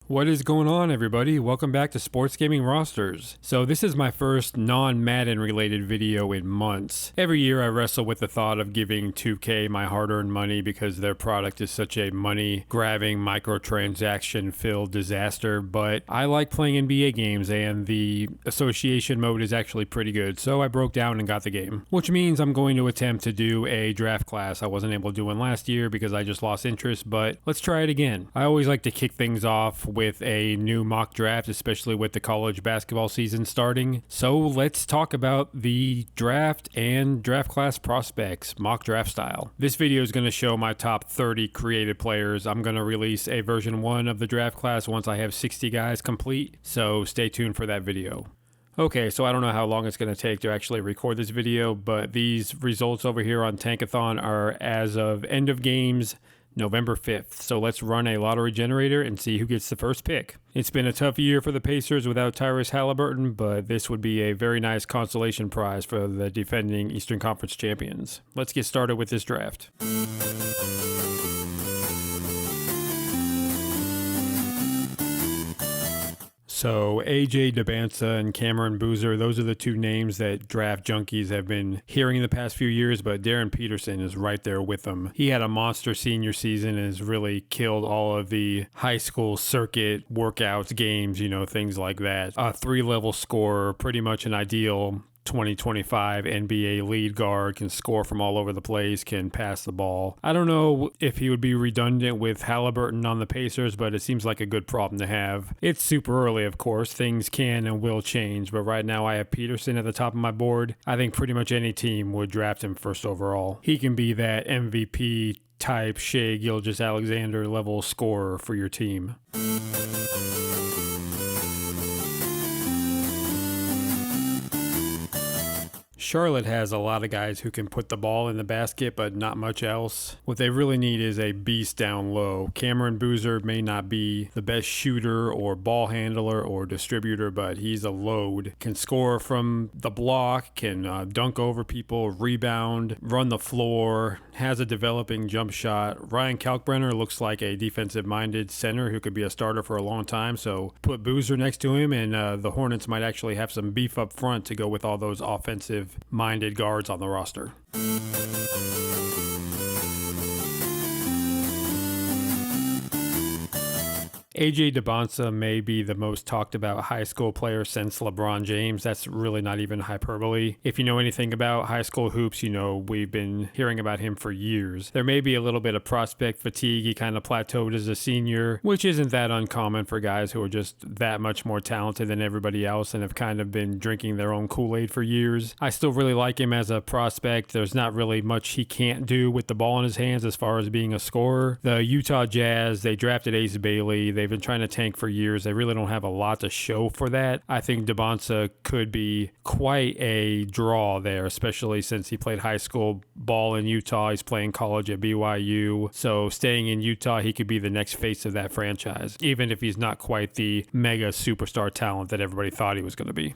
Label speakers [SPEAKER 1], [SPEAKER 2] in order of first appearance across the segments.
[SPEAKER 1] What is going on, everybody? Welcome back to Sports Gaming Rosters. So this is my first non-Madden related video in months. Every year I wrestle with the thought of giving 2K my hard-earned money because their product is such a money-grabbing, microtransaction-filled disaster, but I like playing NBA games and the association mode is actually pretty good, so I broke down and got the game. Which means I'm going to attempt to do a draft class. I wasn't able to do one last year because I just lost interest, but let's try it again. I always like to kick things off with a new mock draft, especially with the college basketball season starting. So let's talk about the draft and draft class prospects, mock draft style. This video is going to show my top 30 created players. I'm going to release a version 1 of the draft class once I have 60 guys complete, so stay tuned for that video. Okay, so I don't know how long it's going to take to actually record this video, but these results over here on Tankathon are as of end of games November 5th. So let's run a lottery generator and see who gets the first pick. It's been a tough year for the Pacers without Tyrese Halliburton, but this would be a very nice consolation prize for the defending Eastern Conference champions. Let's get started with this draft. So AJ Dybantsa and Cameron Boozer, those are the two names that draft junkies have been hearing in the past few years, but Darren Peterson is right there with them. He had a monster senior season and has really killed all of the high school circuit workouts, games, things like that. A 3-level scorer, pretty much an ideal 2025 NBA lead guard, can score from all over the place, can pass the ball. I don't know if he would be redundant with Halliburton on the Pacers, but it seems like a good problem to have. It's super early, of course. Things can and will change, but right now I have Peterson at the top of my board. I think pretty much any team would draft him first overall. He can be that MVP type Shai Gilgeous-Alexander level scorer for your team. Charlotte has a lot of guys who can put the ball in the basket, but not much else. What they really need is a beast down low. Cameron Boozer may not be the best shooter or ball handler or distributor, but he's a load. Can score from the block, can dunk over people, rebound, run the floor, has a developing jump shot. Ryan Kalkbrenner looks like a defensive-minded center who could be a starter for a long time, so put Boozer next to him, and the Hornets might actually have some beef up front to go with all those offensive-minded guards on the roster. AJ Dybantsa may be the most talked about high school player since LeBron James. That's really not even hyperbole. If you know anything about high school hoops, we've been hearing about him for years. There may be a little bit of prospect fatigue. He kind of plateaued as a senior, which isn't that uncommon for guys who are just that much more talented than everybody else and have kind of been drinking their own Kool-Aid for years. I still really like him as a prospect. There's not really much he can't do with the ball in his hands as far as being a scorer. The Utah Jazz, they drafted Ace Bailey. They've been trying to tank for years. They really don't have a lot to show for that. I think Dybantsa could be quite a draw there, especially since he played high school ball in Utah. He's playing college at BYU. So staying in Utah, he could be the next face of that franchise, even if he's not quite the mega superstar talent that everybody thought he was going to be.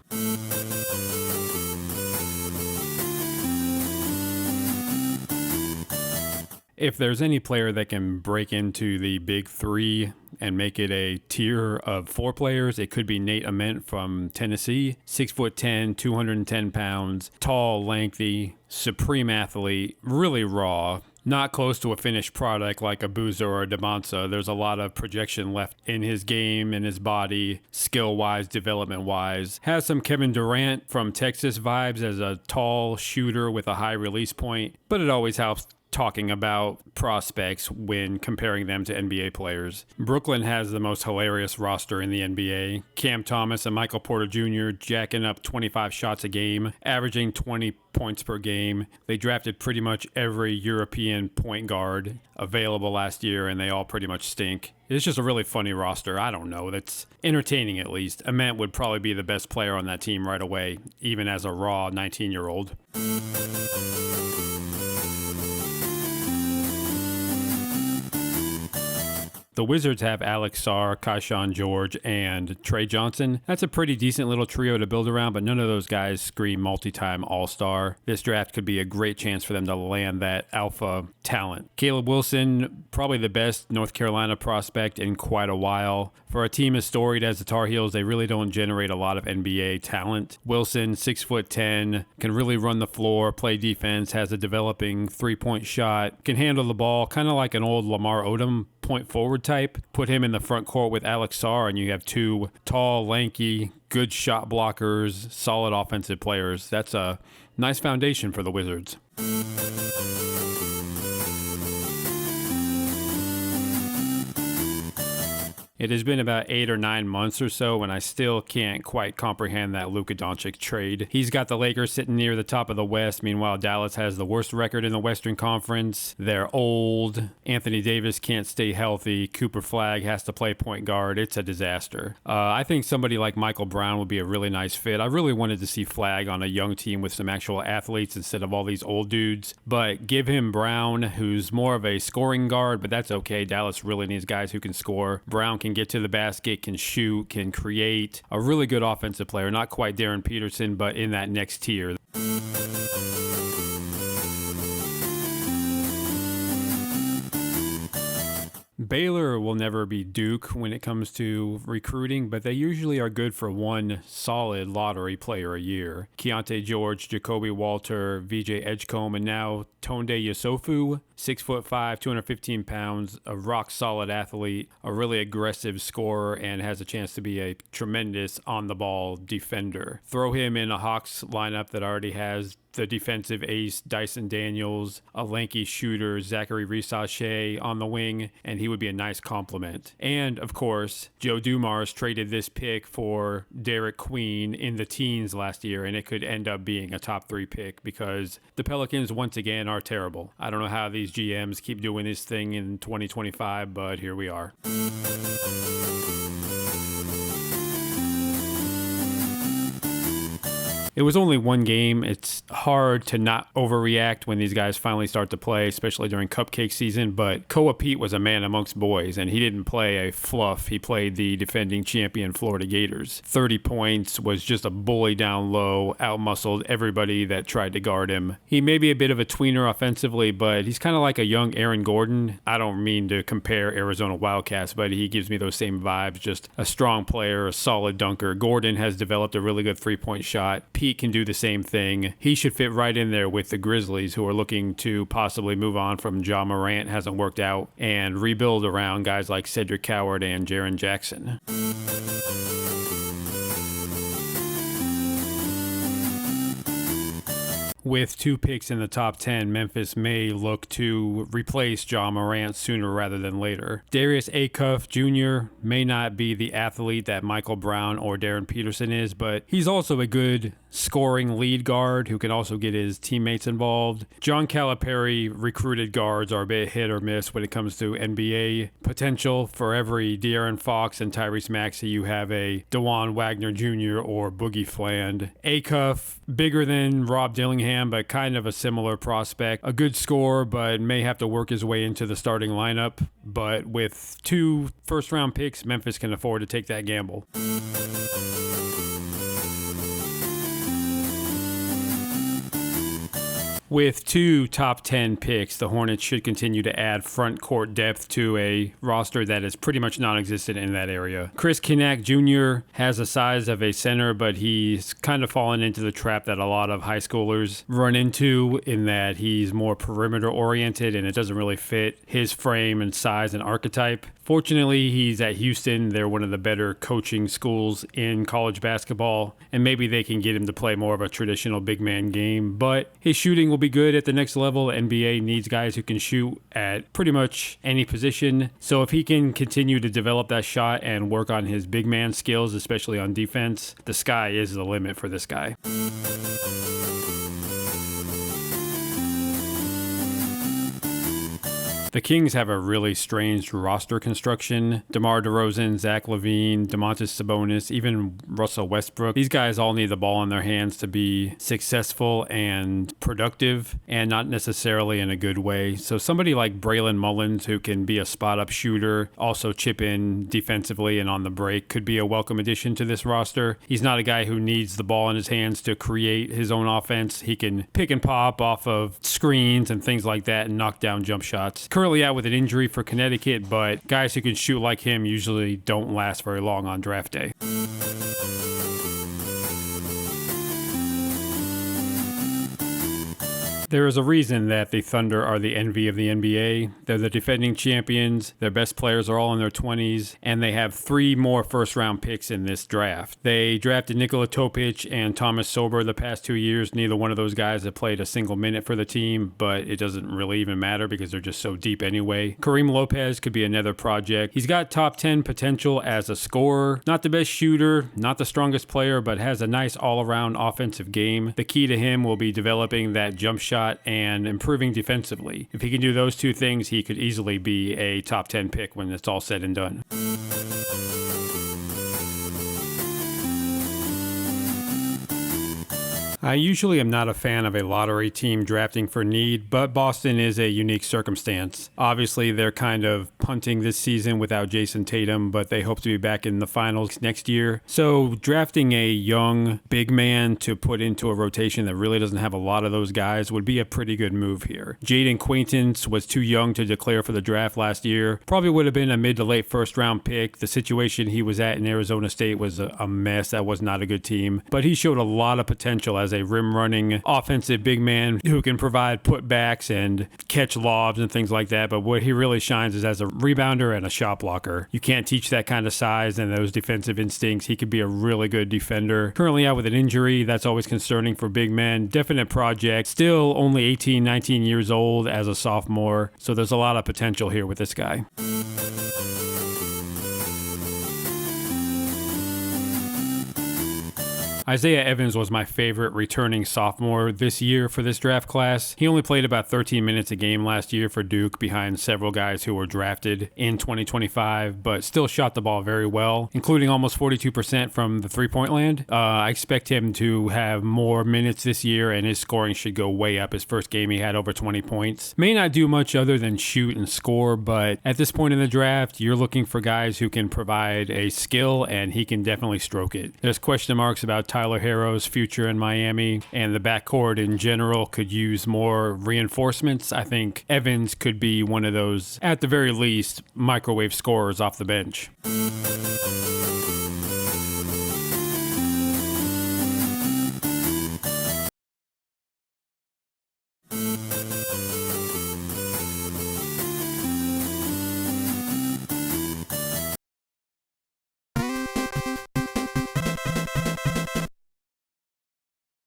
[SPEAKER 1] If there's any player that can break into the big three and make it a tier of 4 players, it could be Nate Ament from Tennessee. 6'10", 210 pounds, tall, lengthy, supreme athlete, really raw. Not close to a finished product like a Boozer or a Dybantsa. There's a lot of projection left in his game and his body, skill-wise, development-wise. Has some Kevin Durant from Texas vibes as a tall shooter with a high release point, but it always helps talking about prospects when comparing them to NBA players. Brooklyn has the most hilarious roster in the NBA. Cam Thomas and Michael Porter Jr. jacking up 25 shots a game, averaging 20 points per game. They drafted pretty much every European point guard available last year, and they all pretty much stink. It's just a really funny roster. I don't know. That's entertaining, at least. Ament would probably be the best player on that team right away, even as a raw 19-year-old. The Wizards have Alex Sarr, Kaishan George, and Trey Johnson. That's a pretty decent little trio to build around, but none of those guys scream multi-time all-star. This draft could be a great chance for them to land that alpha talent. Caleb Wilson, probably the best North Carolina prospect in quite a while. For a team as storied as the Tar Heels, they really don't generate a lot of NBA talent. Wilson, 6'10", can really run the floor, play defense, has a developing three-point shot, can handle the ball, kind of like an old Lamar Odom point forward type. Put him in the front court with Alex Sarr, and you have two tall, lanky, good shot blockers, solid offensive players. That's a nice foundation for the Wizards. It has been about 8 or 9 months or so, and I still can't quite comprehend that Luka Doncic trade. He's got the Lakers sitting near the top of the West. Meanwhile, Dallas has the worst record in the Western Conference. They're old. Anthony Davis can't stay healthy. Cooper Flagg has to play point guard. It's a disaster. I think somebody like Michael Brown would be a really nice fit. I really wanted to see Flagg on a young team with some actual athletes instead of all these old dudes. But give him Brown, who's more of a scoring guard, but that's okay. Dallas really needs guys who can score. Brown can get to the basket, can shoot, can create. A really good offensive player. Not quite Darren Peterson, but in that next tier. Baylor will never be Duke when it comes to recruiting, but they usually are good for one solid lottery player a year. Keontae George, Jacoby Walter, VJ Edgecombe, and now Tonde Yosofu, 6'5", 215 pounds, a rock-solid athlete, a really aggressive scorer, and has a chance to be a tremendous on-the-ball defender. Throw him in a Hawks lineup that already has the defensive ace Dyson Daniels, a lanky shooter Zachary Risache on the wing, and he would be a nice complement. And, of course, Joe Dumars traded this pick for Derek Queen in the teens last year, and it could end up being a top 3 pick because the Pelicans, once again, are terrible. I don't know how these GMs keep doing this thing in 2025, but here we are. It was only one game. It's hard to not overreact when these guys finally start to play, especially during cupcake season. But Koa Pete was a man amongst boys, and he didn't play a fluff. He played the defending champion Florida Gators. 30 points, was just a bully down low, outmuscled everybody that tried to guard him. He may be a bit of a tweener offensively, but he's kind of like a young Aaron Gordon. I don't mean to compare Arizona Wildcats, but he gives me those same vibes. Just a strong player, a solid dunker. Gordon has developed a really good three-point shot. Pete can do the same thing. He should fit right in there with the Grizzlies, who are looking to possibly move on from Ja Morant, hasn't worked out, and rebuild around guys like Cedric Coward and Jaren Jackson. With 2 picks in the top 10, Memphis may look to replace Ja Morant sooner rather than later. Darius Acuff Jr. may not be the athlete that Michael Brown or Darren Peterson is, but he's also a good scoring lead guard who can also get his teammates involved. John Calipari recruited guards are a bit hit or miss when it comes to NBA potential. For every De'Aaron Fox and Tyrese Maxey, you have a DeJuan Wagner Jr. or Boogie Fland. Acuff, bigger than Rob Dillingham, but kind of a similar prospect. A good scorer, but may have to work his way into the starting lineup. But with 2 first-round picks, Memphis can afford to take that gamble. With 2 top 10 picks, the Hornets should continue to add front court depth to a roster that is pretty much non-existent in that area. Chris Kinnack Jr. has the size of a center, but he's kind of fallen into the trap that a lot of high schoolers run into, in that he's more perimeter oriented and it doesn't really fit his frame and size and archetype. Fortunately, he's at Houston. They're one of the better coaching schools in college basketball, and maybe they can get him to play more of a traditional big man game, but his shooting will be good at the next level. NBA needs guys who can shoot at pretty much any position. So if he can continue to develop that shot and work on his big man skills, especially on defense, the sky is the limit for this guy. The Kings have a really strange roster construction. DeMar DeRozan, Zach LaVine, Domantas Sabonis, even Russell Westbrook. These guys all need the ball in their hands to be successful and productive, and not necessarily in a good way. So somebody like Braylon Mullins, who can be a spot-up shooter, also chip in defensively and on the break, could be a welcome addition to this roster. He's not a guy who needs the ball in his hands to create his own offense. He can pick and pop off of screens and things like that and knock down jump shots. Currently out with an injury for Connecticut, but guys who can shoot like him usually don't last very long on draft day. There is a reason that the Thunder are the envy of the NBA. They're the defending champions. Their best players are all in their 20s, and they have 3 more first-round picks in this draft. They drafted Nikola Topic and Thomas Sober the past 2 years. Neither one of those guys have played a single minute for the team, but it doesn't really even matter because they're just so deep anyway. Kareem Lopez could be another project. He's got top 10 potential as a scorer. Not the best shooter, not the strongest player, but has a nice all-around offensive game. The key to him will be developing that jump shot and improving defensively. If he can do those 2 things, he could easily be a top 10 pick when it's all said and done. I usually am not a fan of a lottery team drafting for need, but Boston is a unique circumstance. Obviously, they're kind of punting this season without Jason Tatum, but they hope to be back in the finals next year. So drafting a young big man to put into a rotation that really doesn't have a lot of those guys would be a pretty good move here. Jaden Quaintance was too young to declare for the draft last year. Probably would have been a mid to late first round pick. The situation he was at in Arizona State was a mess. That was not a good team, but he showed a lot of potential as a rim-running offensive big man who can provide putbacks and catch lobs and things like that. But what he really shines is as a rebounder and a shot blocker. You can't teach that kind of size and those defensive instincts. He could be a really good defender. Currently out with an injury. That's always concerning for big men. Definite project. Still only 18, 19 years old as a sophomore. So there's a lot of potential here with this guy. Isaiah Evans was my favorite returning sophomore this year for this draft class. He only played about 13 minutes a game last year for Duke behind several guys who were drafted in 2025, but still shot the ball very well, including almost 42% from the three-point land. I expect him to have more minutes this year, and his scoring should go way up. His first game, he had over 20 points. May not do much other than shoot and score, but at this point in the draft, you're looking for guys who can provide a skill, and he can definitely stroke it. There's question marks about Tyler Herro's future in Miami, and the backcourt in general could use more reinforcements. I think Evans could be one of those, at the very least, microwave scorers off the bench.